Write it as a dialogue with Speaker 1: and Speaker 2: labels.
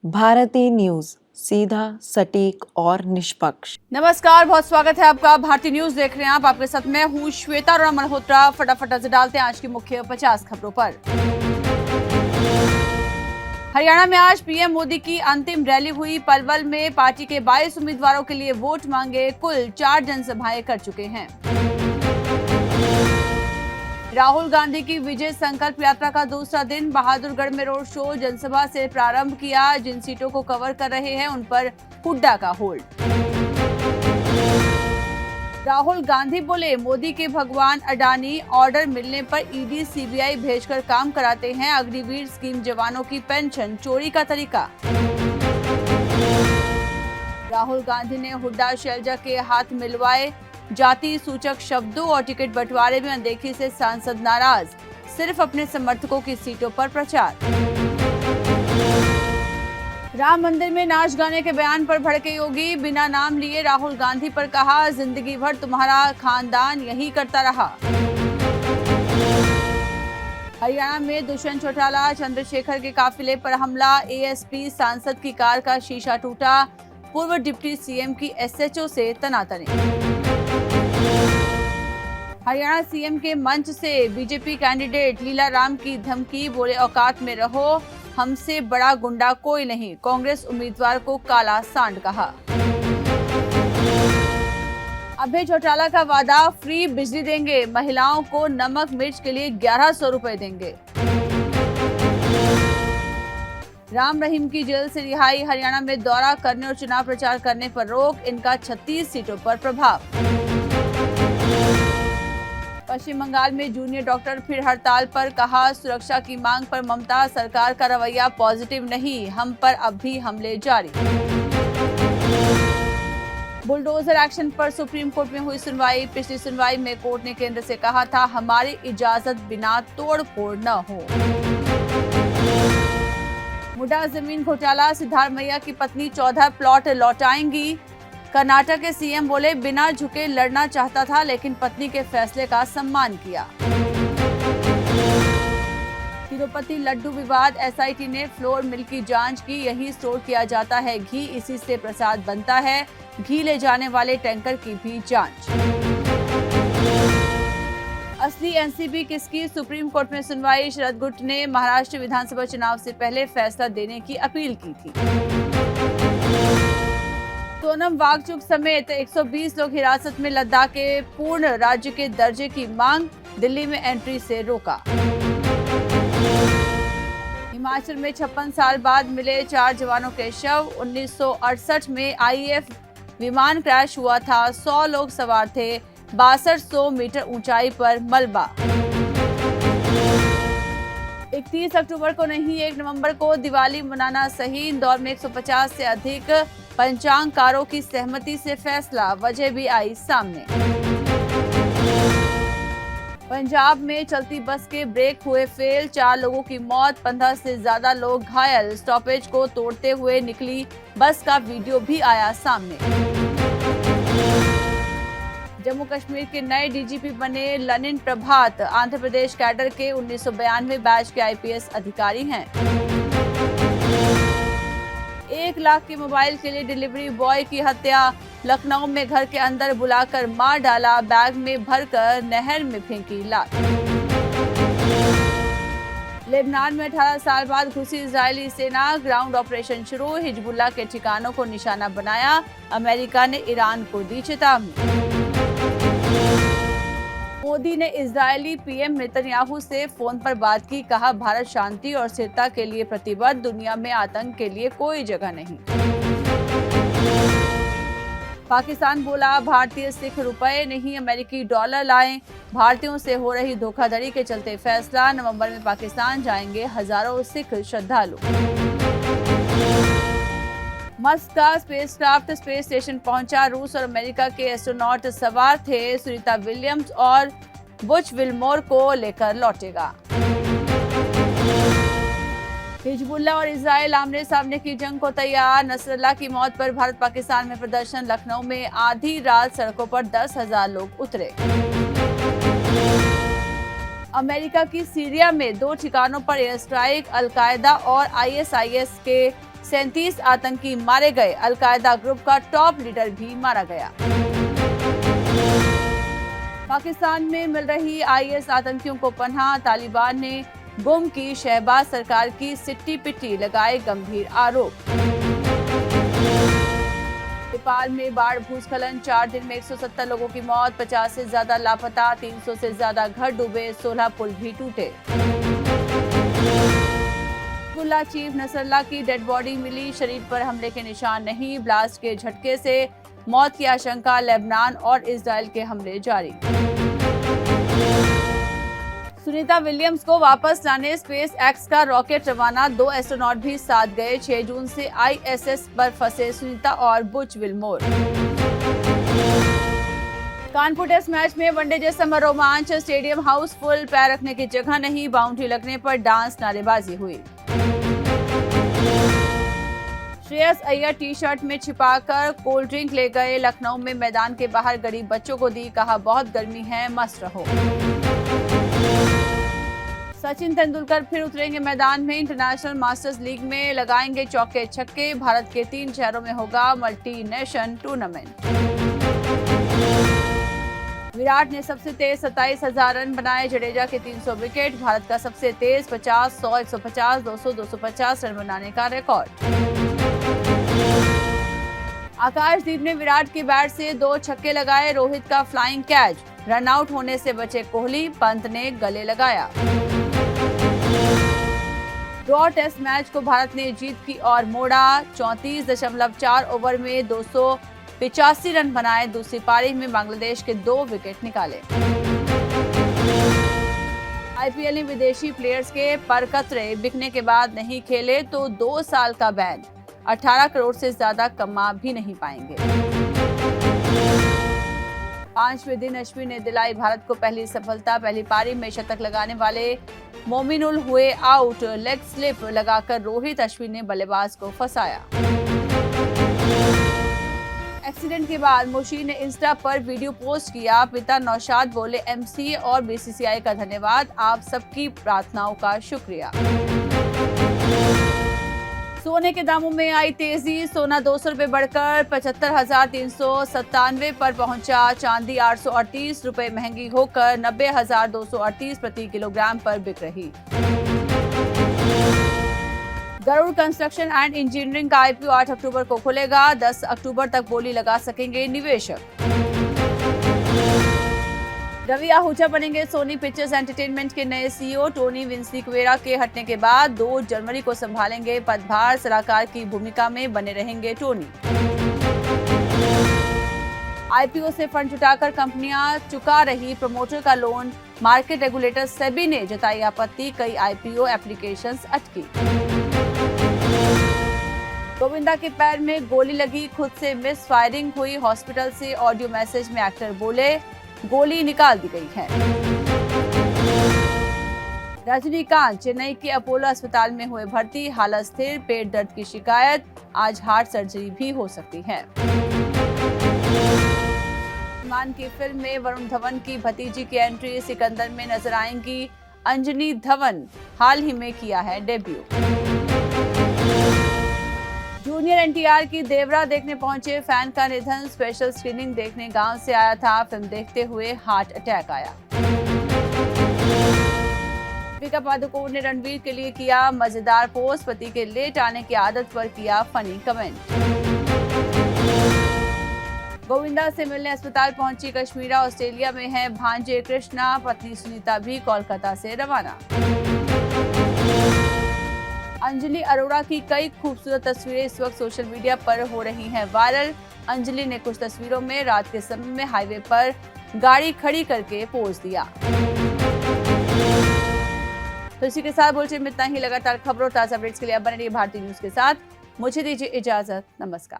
Speaker 1: Bharti news, सीधा, सटीक और निष्पक्ष।
Speaker 2: नमस्कार, बहुत स्वागत है आपका। भारती न्यूज देख रहे हैं आप। आपके साथ मैं हूं श्वेता और मल्होत्रा। फटाफट नजर डालते हैं आज की मुख्य 50 खबरों पर। हरियाणा में आज पीएम मोदी की अंतिम रैली हुई। पलवल में पार्टी के 22 उम्मीदवारों के लिए वोट मांगे। कुल 4 जनसभाएं कर चुके हैं। राहुल गांधी की विजय संकल्प यात्रा का दूसरा दिन। बहादुरगढ़ में रोड शो, जनसभा से प्रारंभ किया। जिन सीटों को कवर कर रहे हैं उन पर हुड्डा का होल्ड। राहुल गांधी बोले, मोदी के भगवान अडानी, ऑर्डर मिलने पर ईडी सीबीआई भेजकर काम कराते हैं। अग्निवीर स्कीम जवानों की पेंशन चोरी का तरीका। राहुल गांधी ने हुड्डा शैलजा के हाथ मिलवाए। जाति सूचक शब्दों और टिकट बंटवारे में अनदेखी से सांसद नाराज। सिर्फ अपने समर्थकों की सीटों पर प्रचार। राम मंदिर में नाच गाने के बयान पर भड़के योगी। बिना नाम लिए राहुल गांधी पर कहा, जिंदगी भर तुम्हारा खानदान यही करता रहा। हरियाणा में दुष्यंत चौटाला चंद्रशेखर के काफिले पर हमला। एएसपी सांसद की कार का शीशा टूटा। पूर्व डिप्टी सीएम की एसएचओ से तनातनी। हरियाणा सीएम के मंच से बीजेपी कैंडिडेट लीला राम की धमकी। बोले, औकात में रहो, हमसे बड़ा गुंडा कोई नहीं। कांग्रेस उम्मीदवार को काला सांड कहा। अभय चौटाला का वादा, फ्री बिजली देंगे। महिलाओं को नमक मिर्च के लिए 1100 रुपए देंगे। राम रहीम की जेल से रिहाई। हरियाणा में दौरा करने और चुनाव प्रचार करने पर रोक। इनका 36 सीटों पर प्रभाव। पश्चिम बंगाल में जूनियर डॉक्टर फिर हड़ताल पर। कहा, सुरक्षा की मांग पर ममता सरकार का रवैया पॉजिटिव नहीं, हम पर अब भी हमले जारी। बुलडोजर एक्शन पर सुप्रीम कोर्ट में हुई सुनवाई। पिछली सुनवाई में कोर्ट ने केंद्र से कहा था, हमारी इजाजत बिना तोड़फोड़ न हो। मुडा जमीन घोटाला। सिद्धारमैया की पत्नी 14 प्लॉट लौटाएंगी। कर्नाटक के सीएम बोले, बिना झुके लड़ना चाहता था लेकिन पत्नी के फैसले का सम्मान किया। तिरुपति लड्डू विवाद। एसआईटी ने फ्लोर मिल की जांच की। यही स्टोर किया जाता है घी, इसी से प्रसाद बनता है। घी ले जाने वाले टैंकर की भी जांच। असली एनसीबी किसकी, सुप्रीम कोर्ट में सुनवाई। शरद गुट ने महाराष्ट्र विधानसभा चुनाव से पहले फैसला देने की अपील की थी। सोनम वांगचुक समेत 120 लोग हिरासत में। लद्दाख के पूर्ण राज्य के दर्जे की मांग। दिल्ली में एंट्री से रोका। हिमाचल में 56 साल बाद मिले 4 जवानों के शव। 1968 में आईएएफ विमान क्रैश हुआ था। 100 लोग सवार थे। 6200 मीटर ऊंचाई पर मलबा। 31 अक्टूबर को नहीं, 1 नवंबर को दिवाली मनाना सही। इंदौर में 150 से अधिक पंचांगकारों की सहमति से फैसला। वजह भी आई सामने। पंजाब में चलती बस के ब्रेक हुए फेल। 4 लोगों की मौत, 15 से ज्यादा लोग घायल। स्टॉपेज को तोड़ते हुए निकली बस का वीडियो भी आया सामने। जम्मू कश्मीर के नए डीजीपी बने लनिन प्रभात। आंध्र प्रदेश कैडर के 1992 बैच के आईपीएस अधिकारी हैं। 1 लाख के मोबाइल के लिए डिलीवरी बॉय की हत्या। लखनऊ में घर के अंदर बुलाकर मार डाला। बैग में भरकर नहर में फेंकी लाश। लेबनान में 18 साल बाद घुसी इजरायली सेना। ग्राउंड ऑपरेशन शुरू। हिजबुल्लाह के ठिकानों को निशाना बनाया। अमेरिका ने ईरान को दी चेतावनी। मोदी ने इजरायली पीएम नेतन्याहू से फोन पर बात की। कहा, भारत शांति और स्थिरता के लिए प्रतिबद्ध। दुनिया में आतंक के लिए कोई जगह नहीं। पाकिस्तान बोला, भारतीय सिख रुपए नहीं अमेरिकी डॉलर लाएं। भारतीयों से हो रही धोखाधड़ी के चलते फैसला। नवंबर में पाकिस्तान जाएंगे हजारों सिख श्रद्धालु। मस्क का स्पेसक्राफ्ट स्पेस स्टेशन पहुंचा। रूस और अमेरिका के एस्ट्रोनॉट सवार थे। सुनीता विलियम्स और बुच विल्मोर को लेकर लौटेगा। हिजबुल्लाह और इजराइल आमने सामने की जंग को तैयार। नसरल्लाह की मौत पर भारत पाकिस्तान में प्रदर्शन। लखनऊ में आधी रात सड़कों पर 10,000 लोग उतरे। अमेरिका की सीरिया में 2 ठिकानों पर एयर स्ट्राइक। अल कायदा और आईएसआईएस के 37 आतंकी मारे गए। अल-कायदा ग्रुप का टॉप लीडर भी मारा गया। पाकिस्तान में मिल रही आईएस आतंकियों को पनाह। तालिबान ने गुम की शहबाज सरकार की सिट्टी पिट्टी, लगाए गंभीर आरोप। नेपाल में बाढ़ भूस्खलन, 4 दिन में 170 लोगों की मौत, 50 से ज्यादा लापता, 300 से ज्यादा घर डूबे, 16 पुल भी टूटे। हिजबुल्लाह चीफ नसरल्लाह की डेड बॉडी मिली, शरीर पर हमले के निशान नहीं। ब्लास्ट के झटके से मौत की आशंका, लेबनान और इजराइल के हमले जारी। सुनीता विलियम्स को वापस लाने स्पेस एक्स का रॉकेट रवाना, 2 एस्ट्रोनॉट भी साथ गए। 6 जून से आईएसएस पर फंसे सुनीता और Butch Wilmore. Kanpur test match में वनडे जैसा रोमांच, स्टेडियम हाउसफुल, पैर रखने की जगह नहीं, बाउंड्री लगने पर डांस नारेबाजी हुई। श्रेयस अय्यर टी शर्ट में छिपाकर कोल्ड ड्रिंक ले गए, लखनऊ में मैदान के बाहर गरीब बच्चों को दी, कहा बहुत गर्मी है, मस्त रहो। सचिन तेंदुलकर फिर उतरेंगे मैदान में, इंटरनेशनल मास्टर्स लीग में लगाएंगे चौके छक्के। भारत के 3 शहरों में होगा मल्टी नेशन टूर्नामेंट। विराट ने सबसे तेज 27,000 रन बनाए, जडेजा के 300 विकेट, भारत का सबसे तेज 50, 100, 150, 200, 250 रन बनाने का रिकॉर्ड। आकाशदीप ने विराट के बैट से 2 छक्के लगाए, रोहित का फ्लाइंग कैच, रनआउट होने से बचे कोहली, पंत ने गले लगाया। ड्रॉ टेस्ट मैच को भारत ने जीत की ओर मोड़ा, 34.4 ओवर में 285 रन बनाए, दूसरी पारी में बांग्लादेश के 2 विकेट निकाले। आईपीएल ने विदेशी प्लेयर्स के परकतरे बिकने के बाद नहीं खेले तो 2 साल का बैन, 18 करोड़ से ज्यादा कमा भी नहीं पाएंगे। 5वें दिन अश्विन ने दिलाई भारत को पहली सफलता, पहली पारी में शतक लगाने वाले मोमिनुल हुए आउट, लेग स्लिप लगाकर रोहित अश्विन ने बल्लेबाज को फंसाया। एक्सीडेंट के बाद मुशीर ने इंस्टा पर वीडियो पोस्ट किया, पिता नौशाद बोले एमसीए और बीसीसीआई का धन्यवाद, आप सबकी प्रार्थनाओं का शुक्रिया। सोने के दामों में आई तेजी, सोना 200 रुपए बढ़कर 75,397 पर पहुंचा, चांदी 838 रुपए महंगी होकर 90,238 प्रति किलोग्राम पर बिक रही। गरुड़ कंस्ट्रक्शन एंड इंजीनियरिंग का आईपीओ 8 अक्टूबर को खुलेगा, 10 अक्टूबर तक बोली लगा सकेंगे निवेशक। रवि आहूजा बनेंगे सोनी पिक्चर्स एंटरटेनमेंट के नए सीईओ, टोनी विंसीक्वेरा के हटने के बाद 2 जनवरी को संभालेंगे पदभार, सलाहकार की भूमिका में बने रहेंगे टोनी। आईपीओ से फंड जुटाकर कंपनियां चुका रही प्रमोटर का लोन, मार्केट रेगुलेटर सेबी ने जताई आपत्ति, कई आईपीओ एप्लीकेशंस अटकी। गोविंदा के पैर में गोली लगी, खुद से मिस फायरिंग हुई, हॉस्पिटल से ऑडियो मैसेज में एक्टर बोले गोली निकाल दी गई है। रजनीकांत चेन्नई के अपोलो अस्पताल में हुए भर्ती, हालत स्थिर, पेट दर्द की शिकायत, आज हार्ट सर्जरी भी हो सकती है। सलमान की फिल्म में वरुण धवन की भतीजी की एंट्री, सिकंदर में नजर आएंगी अंजनी धवन, हाल ही में किया है डेब्यू। जूनियर एनटीआर की देवरा देखने पहुंचे फैन का निधन, स्पेशल स्क्रीनिंग देखने गांव से आया था, फिल्म देखते हुए हार्ट अटैक आया। दीपिका पादुकोण ने रणवीर के लिए किया मजेदार पोस्ट, पति के लेट आने की आदत पर किया फनी कमेंट। गोविंदा से मिलने अस्पताल पहुंची कश्मीरा, ऑस्ट्रेलिया में है भांजे कृष्णा, पत्नी सुनीता भी कोलकाता से रवाना। अंजलि अरोड़ा की कई खूबसूरत तस्वीरें इस वक्त सोशल मीडिया पर हो रही हैं वायरल। अंजलि ने कुछ तस्वीरों में रात के समय में हाईवे पर गाड़ी खड़ी करके पोज दिया। तो इसी के साथ बुलेटिन में इतना ही। लगातार खबरों ताजा अपडेट्स के लिए बने रहिए भारतीय न्यूज के साथ। मुझे दीजिए इजाजत, नमस्कार।